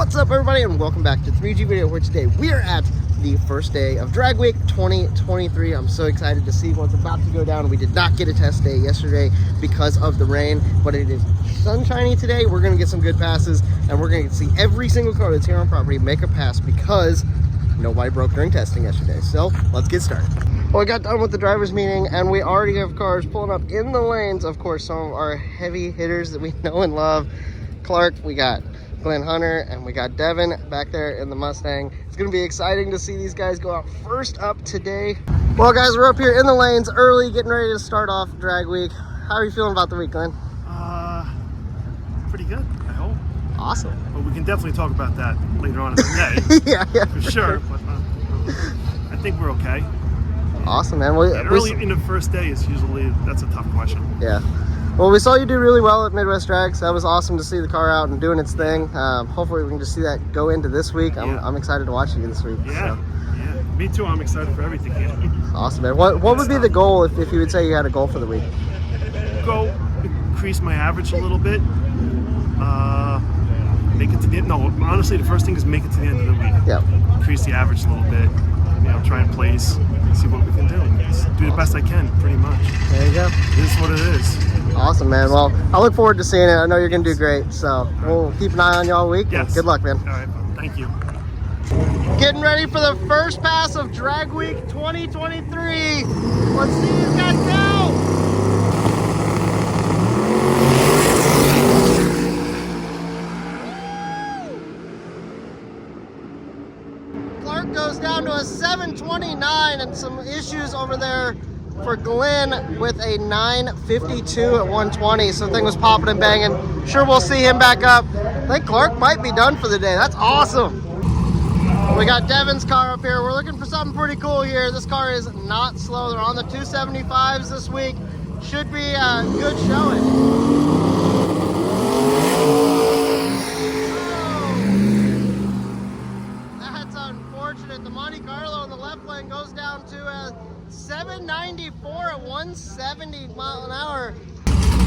What's up, everybody, and welcome back to 3G Video, where today we are at the first day of Drag Week 2023. I'm so excited to see what's about to go down. We did not get a test day yesterday because of the rain, but it is sunshiny today. We're going to get some good passes, and we're going to see every single car that's here on property make a pass because nobody broke during testing yesterday. So let's get started. Well, we got done with the drivers meeting, and we already have cars pulling up in the lanes. Of course, some of our heavy hitters that we know and love. Clark, we got Glenn Hunter, and we got Devin back there in the Mustang. It's going to be exciting to see these guys go out first up today. Well, guys, we're up here in the lanes early, getting ready to start off Drag Week. How are you feeling about the week, Glenn? Pretty good, I hope. Awesome. But we can definitely talk about that later on in the day. yeah, for sure. But I think we're okay. Awesome, man. Early in the first day is usually, that's a tough question. Yeah. Well, we saw you do really well at Midwest Drags. That was awesome to see the car out and doing its thing. Hopefully we can just see that go into this week. I'm excited to watch you this week. Yeah, yeah. Me too. I'm excited for everything here. Awesome, man. What would be the goal if you would say you had a goal for the week? Go increase my average a little bit. Make it to the end. No, honestly, the first thing is make it to the end of the week. Yeah. Increase the average a little bit. You know, try and place, see what we can do. Just do the best I can, pretty much. There you go. It is what it is. Awesome, man. Well, I look forward to seeing it. I know you're going to do great. So we'll keep an eye on you all week. Yes. Good luck, man. All right. Thank you. Getting ready for the first pass of Drag Week 2023. Let's see these guys go. Clark goes down to a 729 and some issues over there for Glenn with a 952 at 120. So the thing was popping and banging. Sure, we'll see him back up. I think Clark might be done for the day. That's awesome. We got Devin's car up here. We're looking for something pretty cool here. This car is not slow. They're on the 275s this week. Should be a good showing. The Monte Carlo in the left lane goes down to a 794 at 170 mile an hour.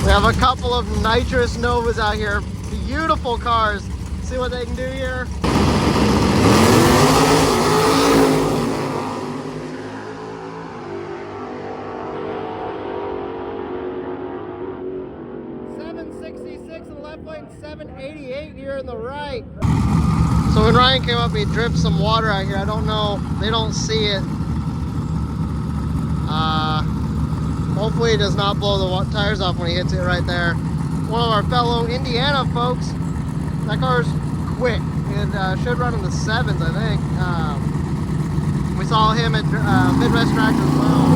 We have a couple of nitrous Novas out here. Beautiful cars. See what they can do here. .766 in the left lane, 788 here in the right. So when Ryan came up, he dripped some water out here. I don't know, they don't see it. Hopefully it does not blow the tires off when he hits it right there. One of our fellow Indiana folks, that car's quick. It should run in the 7s, I think. We saw him at Midwest Drags as well.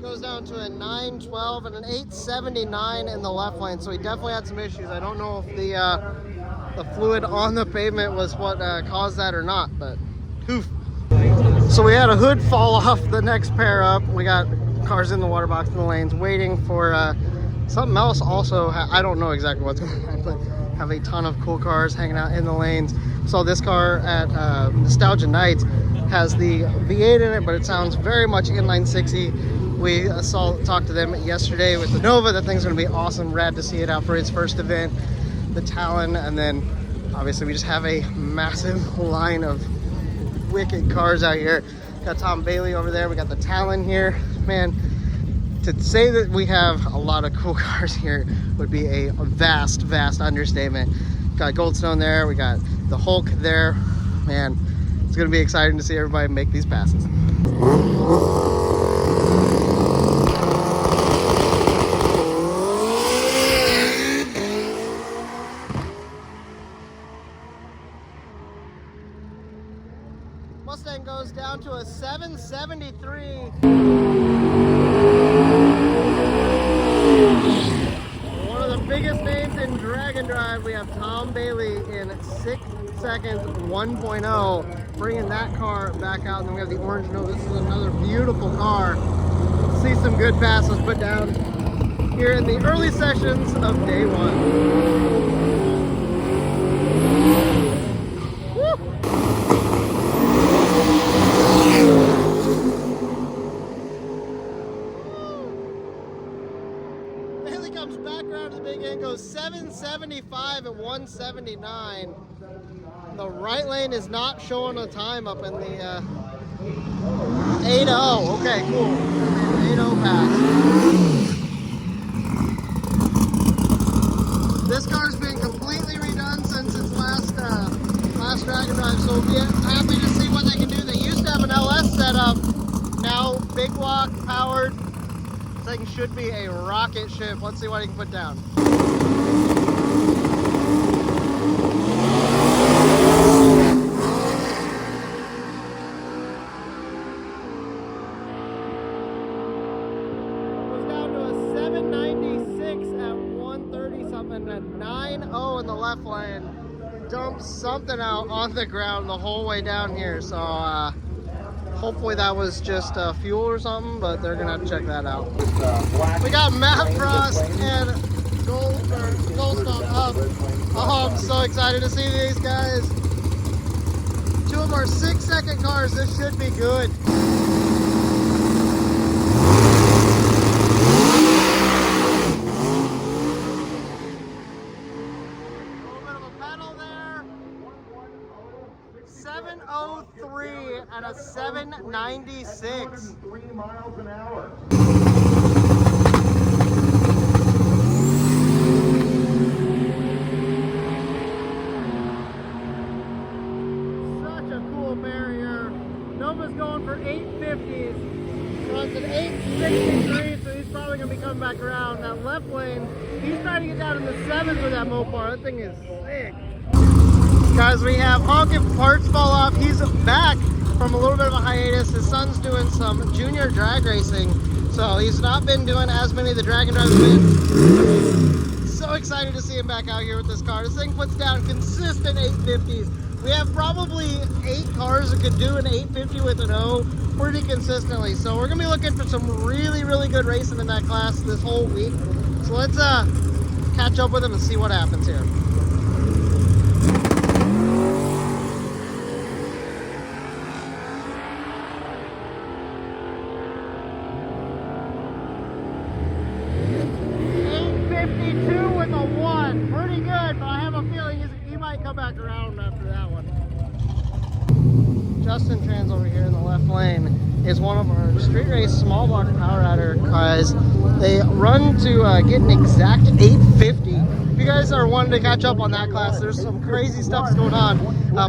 Goes down to a 912 and an 879 in the left lane, so he definitely had some issues. I don't know if the fluid on the pavement was what caused that or not, but oof. So we had a hood fall off the next pair up. We got cars in the water box in the lanes waiting for something else. Also, I don't know exactly what's going on, but have a ton of cool cars hanging out in the lanes. So this car at Nostalgia Nights has the V8 in it, but it sounds very much inline 6y. We talked to them yesterday with the Nova. That thing's gonna be awesome. Rad to see it out for its first event. The Talon, and then obviously we just have a massive line of wicked cars out here. Got Tom Bailey over there. We got the Talon here. Man, to say that we have a lot of cool cars here would be a vast, vast understatement. Got Goldstone there. We got the Hulk there. Man, it's gonna be exciting to see everybody make these passes. Mustang goes down to a 773. One of the biggest names in Drag and Drive. We have Tom Bailey in 6 seconds 1.0, bringing that car back out. And then we have the orange Nova. This is another beautiful car. See some good passes put down here in the early sessions of day one. Woo! 175 and 179. The right lane is not showing a time up in the 8.0. Okay, cool. 8.0 pass. This car's been completely redone since its last Dragon Drive, so we'll be happy to see what they can do. They used to have an LS setup, now big block powered. This thing should be a rocket ship. Let's see what he can put down. Goes down to a 796 at 130 something, a 9.0 in the left lane. Dumped something out on the ground the whole way down here, so hopefully that was just fuel or something, but they're gonna have to check that out. We got Matt Frost and Goldstone up. Oh, I'm so excited to see these guys. Two of our 6-second cars. This should be good. A little bit of a pedal there. 703 and a 796. 3 miles an hour. Such a cool barrier. Nova's going for 850s. Runs an 863, so he's probably going to be coming back around. That left lane, he's trying to get down in the 7s with that Mopar. That thing is sick. Guys, we have Honk if parts fall off. He's back from a little bit of a hiatus. His son's doing some junior drag racing, so he's not been doing as many of the Dragon Drives. So excited to see him back out here with this car. This thing puts down consistent 850s. We have probably 8 cars that could do an 850 with an O pretty consistently. So we're gonna be looking for some really, really good racing in that class this whole week. So let's catch up with him and see what happens here. Back around after that one. Justin Trans over here in the left lane is one of our street race small block power adder guys. They run to get an exact 850. If you guys are wanting to catch up on that class, there's some crazy stuff going on.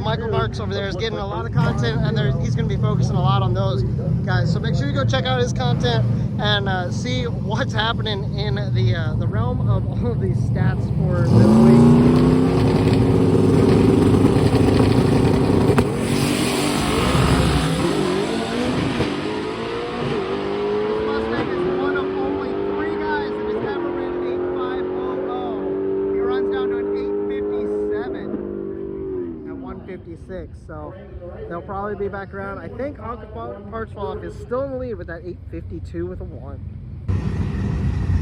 Michael Marks over there is getting a lot of content, and he's going to be focusing a lot on those guys. So make sure you go check out his content and see what's happening in the realm of all of these stats for this week. So they'll probably be back around. I think Honk Parts Fall Off is still in the lead with that 852 with a 1.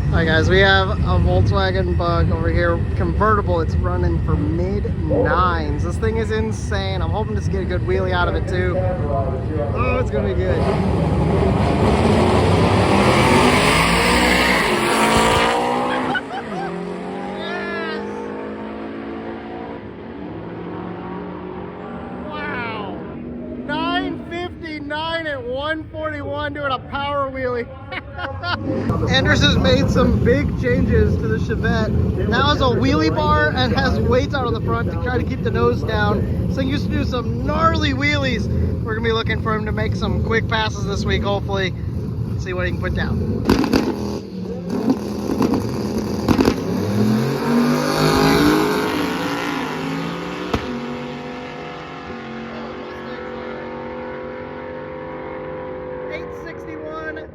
Alright guys, we have a Volkswagen Bug over here, convertible. It's running for mid-9s. This thing is insane. I'm hoping to get a good wheelie out of it too. Oh, it's gonna be good. At 141 doing a power wheelie. Anders has made some big changes to the Chevette. Now has a wheelie bar and has weights out on the front to try to keep the nose down. So he used to do some gnarly wheelies. We're gonna be looking for him to make some quick passes this week, hopefully. See what he can put down.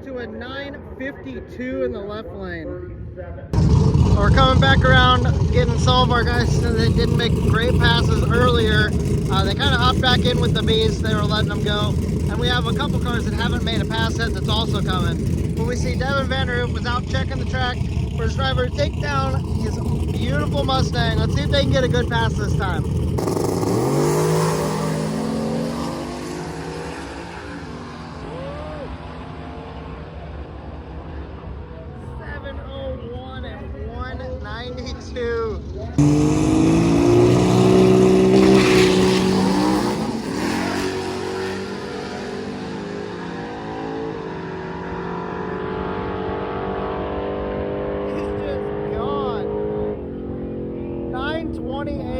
To a 952 in the left lane. So we're coming back around, getting some of our guys that didn't make great passes earlier. They kind of hopped back in with the bees. They were letting them go. And we have a couple cars that haven't made a pass yet that's also coming. When we see Devin Vanderhoop was out checking the track for his driver to take down his beautiful Mustang. Let's see if they can get a good pass this time. 92.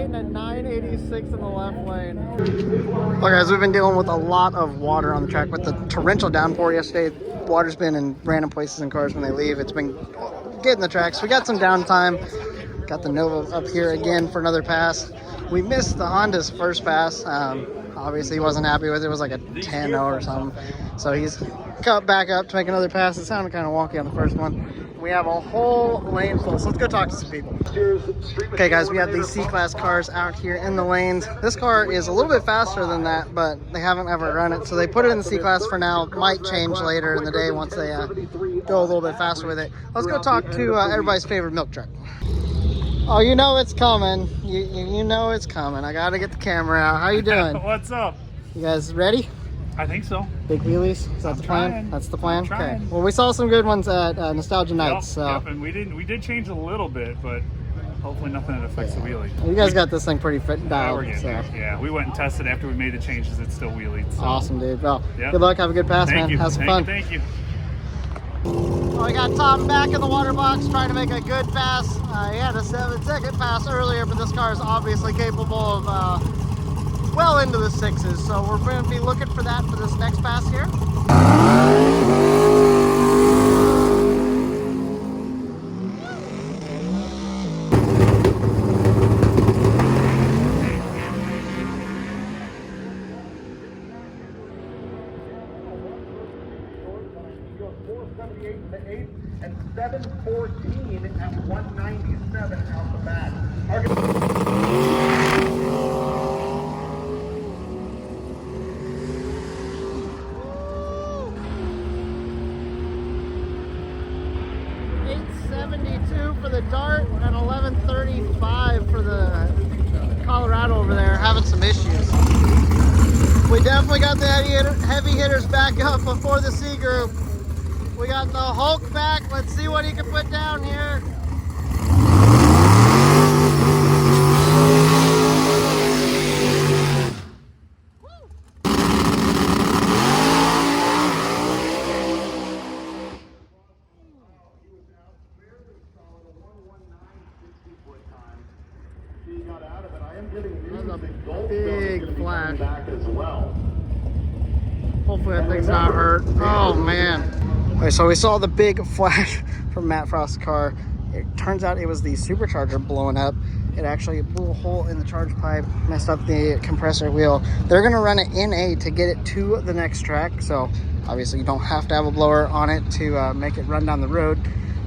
And a 986 in the left lane. Well guys, we've been dealing with a lot of water on the track with the torrential downpour yesterday. Water's been in random places in cars when they leave. It's been getting the tracks. We got some downtime. Got the Nova up here again for another pass. We missed the Honda's first pass. Obviously he wasn't happy with it. It was like a 10-0 or something. So he's cut back up to make another pass. It sounded kind of wonky on the first one. We have a whole lane full, so let's go talk to some people. Okay guys, we have these C-Class cars out here in the lanes. This car is a little bit faster than that, but they haven't ever run it, so they put it in the C-Class for now. Might change later in the day once they go a little bit faster with it. Let's go talk to everybody's favorite milk truck. Oh, you know it's coming. You know it's coming. I gotta get the camera out. How you doing? What's up? You guys ready? I think so. Big wheelies? Is that the plan? Trying. That's the plan? I'm okay. trying. Well, we saw some good ones at Nostalgia Nights. So. Yep, and we did change a little bit, but hopefully nothing that affects the wheelie. You guys got this thing pretty fit dialed. We're getting So. there. Yeah, we went and tested after we made the changes. It's still wheelied. So. Awesome, dude. Well, Yep. good luck. Have a good pass, Thank man. you. Have some fun. Thank you. Well, we got Tom back in the water box trying to make a good pass. He had a 7-second pass earlier, but this car is obviously capable of well into the 6s. So we're going to be looking for that for this next pass here. 478 in the 8th and 714 at 197 out the back. 872 for the Dart and 1135 for the Colorado over there, having some issues. We definitely got the heavy hitters back up before the C group. We got the Hulk back. Let's see what he can put down here. Big flash. Hopefully that thing's not hurt. Oh man. Okay, so we saw the big flash from Matt Frost's car. It turns out it was the supercharger blowing up. It actually blew a hole in the charge pipe, messed up the compressor wheel. They're gonna run it in A to get it to the next track. So obviously you don't have to have a blower on it to make it run down the road.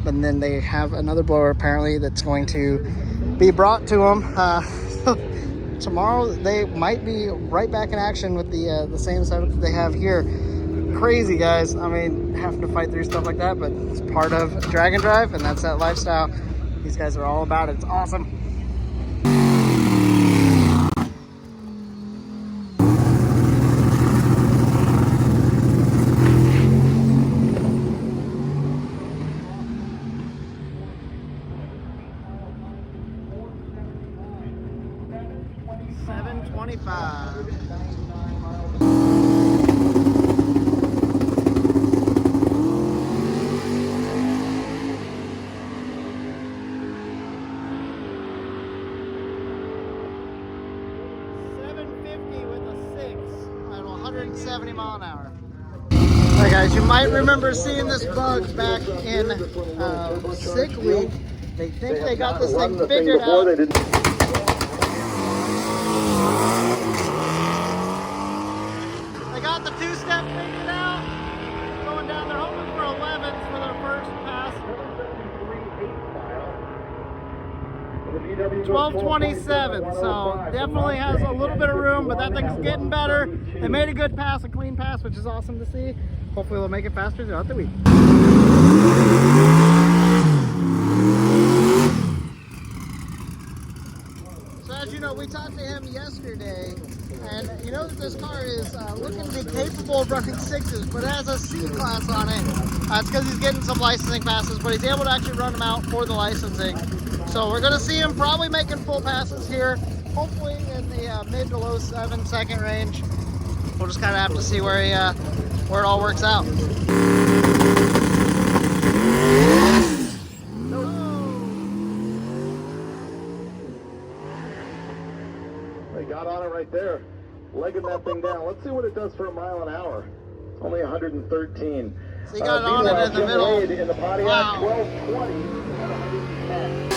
But then they have another blower apparently that's going to be brought to them. Tomorrow they might be right back in action with the same setup that they have here. Crazy, guys. I mean, having to fight through stuff like that, but it's part of drag and drive, and that's that lifestyle. These guys are all about it. It's awesome. With a 6 at 170 mile an hour. Alright guys, you might remember seeing this bug back in sick week. They think they got this thing figured out. They got the two-step figured out. Going down, they're hoping for 11th for their first pass. 1227, so definitely has a little bit of room, but that thing's getting better. They made a good pass, a clean pass, which is awesome to see. Hopefully they'll make it faster throughout the week. So as you know, we talked to him yesterday, and you know that this car is looking to be capable of running 6s, but it has a C class on it. It's because he's getting some licensing passes, but he's able to actually run them out for the licensing. So we're going to see him probably making full passes here, hopefully in the mid to low 7-second range. We'll just kind of have to see where it all works out. They got on it right there, legging that thing down. Let's see what it does for a mile an hour. It's only 113. So he got on it in the middle. In the Pontiac, Wow. 1220 at 110.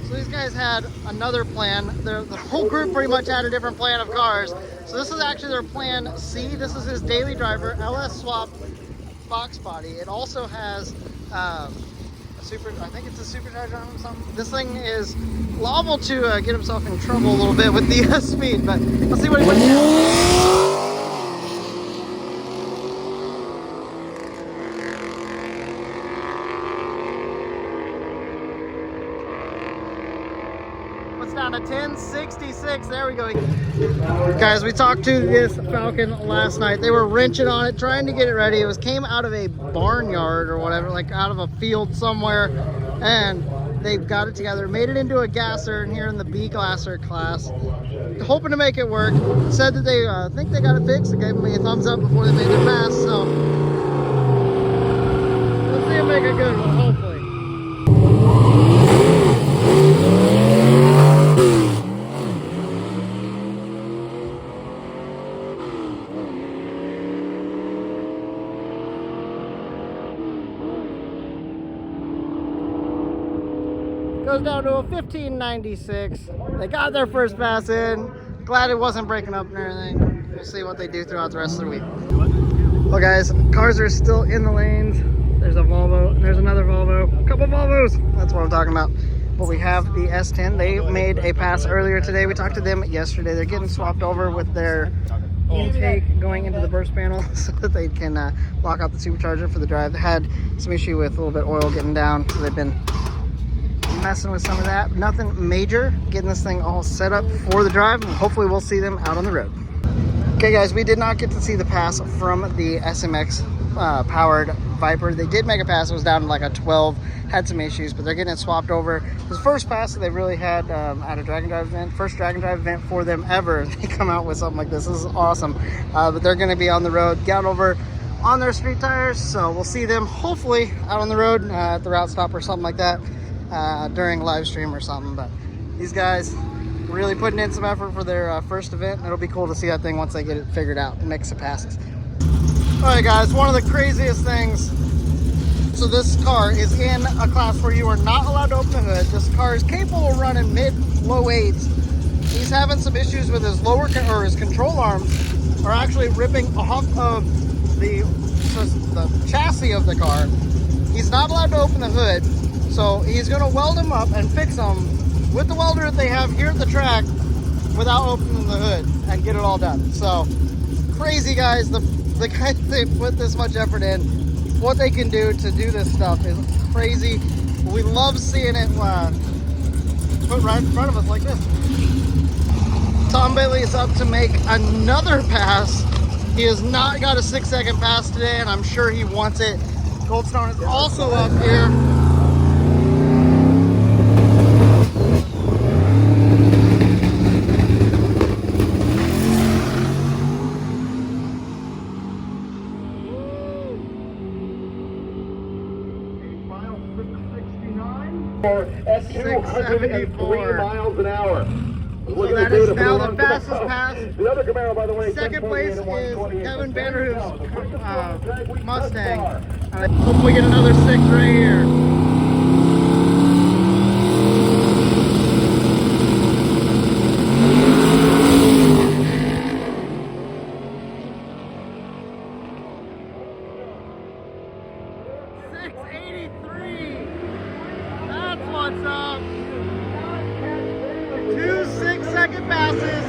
So these guys had another plan. The whole group pretty much had a different plan of cars. So this is actually their plan C. This is his daily driver, LS swap box body. It also has I think it's a supercharger on it or something. This thing is liable to get himself in trouble a little bit with the speed, but let's see what he puts down. Down to 1066. There we go. Guys, we talked to this Falcon last night. They were wrenching on it, trying to get it ready. It came out of a barnyard or whatever, like out of a field somewhere, and they got it together, made it into a gasser, and here in the B gasser class, hoping to make it work. Said that they think they got it fixed. They gave me a thumbs up before they made their pass, so let's see them make a good one, hopefully. Goes down to a 1596. They got their first pass in. Glad it wasn't breaking up and everything. We'll see what they do throughout the rest of the week. Well guys, cars are still in the lanes. There's a Volvo and there's another Volvo. A couple Volvos. That's what I'm talking about. But we have the S10. They made a pass earlier today. We talked to them yesterday. They're getting swapped over with their intake going into the burst panel so that they can lock out the supercharger for the drive. They had some issue with a little bit of oil getting down, so they've been messing with some of that. Nothing major. Getting this thing all set up for the drive, and hopefully we'll see them out on the road. Okay guys, we did not get to see the pass from the SMX powered Viper. They did make a pass. It was down to like a 12. Had some issues, but they're getting it swapped over. It was the first pass that they really had at a drag and drive event. First drag and drive event for them ever. They come out with something like this. This is awesome. But they're going to be on the road, got over on their street tires. So we'll see them hopefully out on the road at the route stop or something like that during live stream or something. But these guys really putting in some effort for their first event. It'll be cool to see that thing once they get it figured out and make some passes. All right guys, one of the craziest things. So this car is in a class where you are not allowed to open the hood. This car is capable of running mid-low 8s. He's having some issues with his his control arms are actually ripping off of the chassis of the car. He's not allowed to open the hood, so he's going to weld them up and fix them with the welder that they have here at the track without opening the hood and get it all done. So crazy guys, the guys they put this much effort in. What they can do to do this stuff is crazy. We love seeing it put right in front of us like this. Tom Bailey is up to make another pass. He has not got a 6-second pass today, and I'm sure he wants it. Goldstone is also up here. At 203 miles an hour. So that is now the fastest pass. The other Camaro, by the way, Second place is Kevin Vanderhoof's Mustang. Hope we get another 6 right here. What's up? 2 6-second passes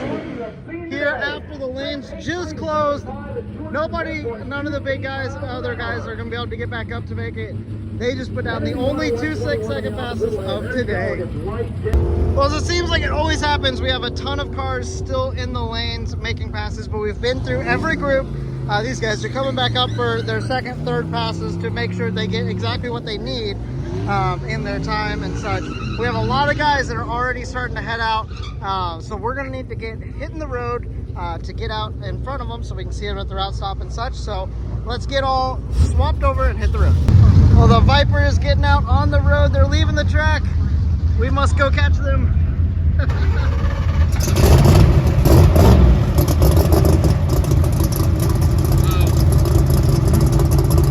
here after after the lanes just closed, none of the big guys, other guys are going to be able to get back up to make it. They just put down the only 2 6-second passes of today. Well, as it seems like it always happens, we have a ton of cars still in the lanes making passes, but we've been through every group. These guys are coming back up for their second, third passes to make sure they get exactly what they need in their time and such. We have a lot of guys that are already starting to head out, so we're going to need to get hitting the road to get out in front of them so we can see them at the route stop and such. So let's get all swapped over and hit the road. Well, the Viper is getting out on the road. They're leaving the track. We must go catch them.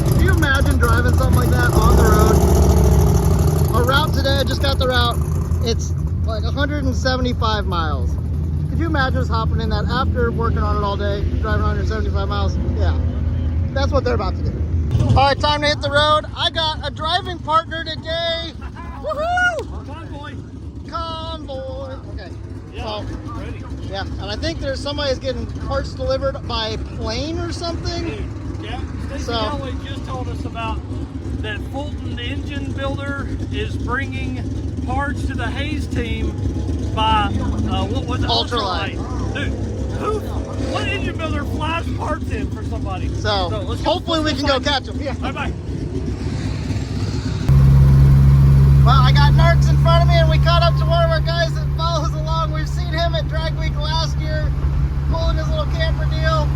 Can you imagine driving something like that on the road? Our route today, I just got the route. It's like 175 miles. Could you imagine us hopping in that after working on it all day, driving 175 miles? Yeah, that's what they're about to do. All right, time to hit the road. I got a driving partner today. Woohoo! Convoy. Okay. Yeah, so, ready. Yeah, and I think there's somebody's getting parts delivered by plane or something. Yeah, Stacey Galloway just told us about that Fulton Engine Builder is bringing parts to the Hayes team by, what was it? Ultralight. Dude, what engine builder flies parts in for somebody? So hopefully we can go catch them. Yeah. Bye-bye. Well, I got Narcs in front of me, and we caught up to one of our guys that follows along. We've seen him at Drag Week last year, pulling his little camper deal.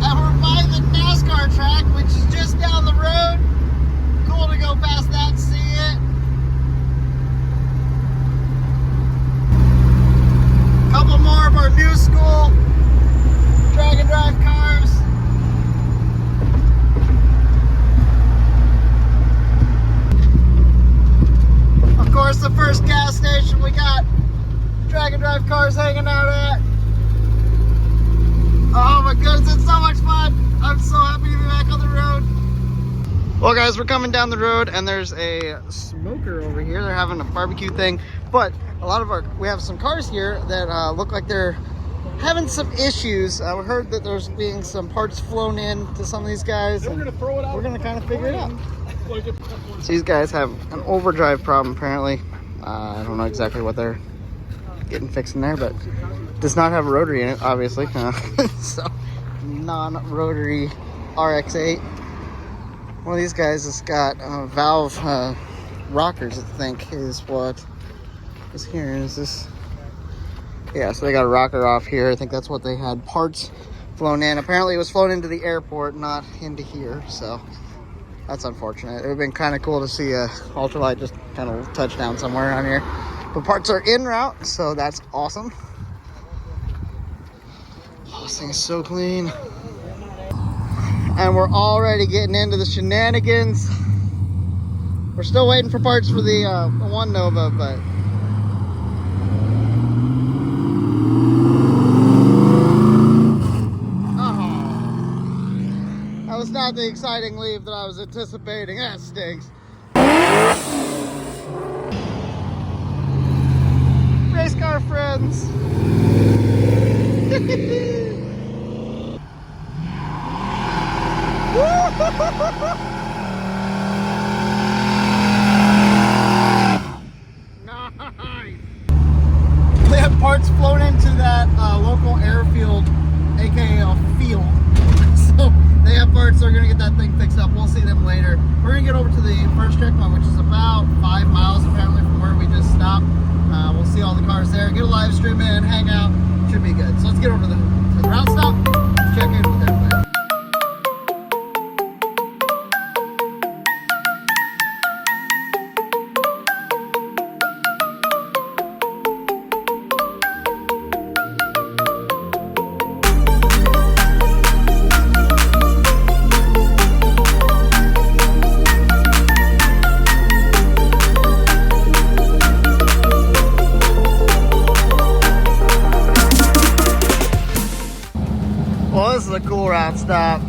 And we're by the NASCAR track, which is just down the road. Cool to go past that and see it. Couple more of our new school drag and drive cars. Of course, the first gas station we got drag and drive cars hanging out at. Oh my goodness, it's so much fun. I'm so happy to be back on the road. Well guys, we're coming down the road and there's a smoker over here. They're having a barbecue thing, but we have some cars here that look like they're having some issues. We heard that there's being some parts flown in to some of these guys. And we're gonna throw it out. We're gonna kind of figure it out. So these guys have an overdrive problem apparently. I don't know exactly what they're getting fixed in there, but it does not have a rotary in it, obviously. So non-rotary RX-8. One of these guys has got valve rockers, I think, is what is here. Is this? Yeah, so they got a rocker off here. I think that's what they had parts flown in. Apparently it was flown into the airport, not into here, so that's unfortunate. It would have been kind of cool to see a ultralight just kind of touch down somewhere around here. But parts are en route, so that's awesome. Oh, this thing is so clean. And we're already getting into the shenanigans. We're still waiting for parts for the one Nova, but that was not the exciting leave that I was anticipating. That stinks. Race car friends. Nice. They have parts flown into that local airfield, aka a field. So they have parts. They're gonna get that thing fixed up. We'll see them later. We're gonna get over to the first checkpoint, which is about 5 miles apparently from where we just stopped. We'll see all the cars there. Get a live stream in, hang out. Should be good. So let's get over to the route stop. Check in with everybody. Well, this is a cool route stop.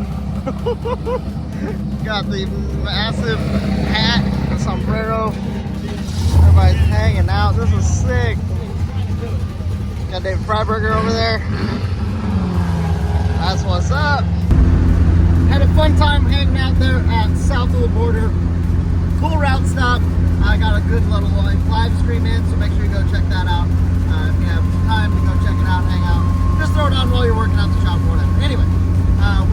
Got the massive hat, the sombrero. Everybody's hanging out. This is sick. Got David Freiberger over there. That's what's up. Had a fun time hanging out there at south of the border. Cool route stop. I got a good little live stream in, so make sure you go check that out. If you have time to go check it out, hang out. Just throw it on while you're working out the shop or whatever. Anyway,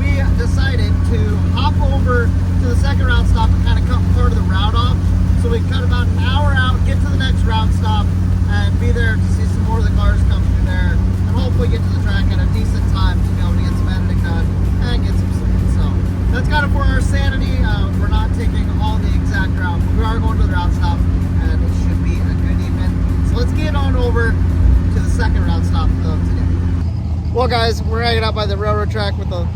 we decided to hop over to the second route stop and kind of cut part of the route off. So we cut about an hour out, get to the next route stop, and be there to see some more of the cars come through there, and hopefully get to the track at a decent time to be able to get some editing done and get some sleep. So that's kind of for our sanity. We're not taking all the exact route, but we are going to the route stop, and it should be a good evening. So let's get on over to the second route stop of today. Well guys, we're hanging out by the railroad track with the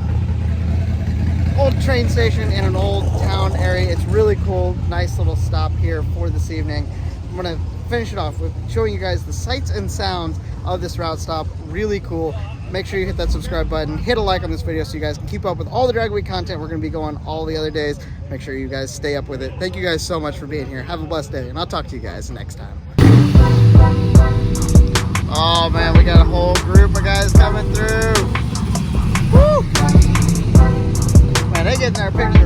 old train station in an old town area. It's really cool. Nice little stop here for this evening. I'm gonna finish it off with showing you guys the sights and sounds of this route stop. Really cool. Make sure you hit that subscribe button, hit a like on this video so you guys can keep up with all the Drag Week content we're gonna be going all the other days. Make sure you guys stay up with it. Thank you guys so much for being here. Have a blessed day, and I'll talk to you guys next time. Oh man, we got a whole group of guys coming through. Woo! Man, they getting their pictures.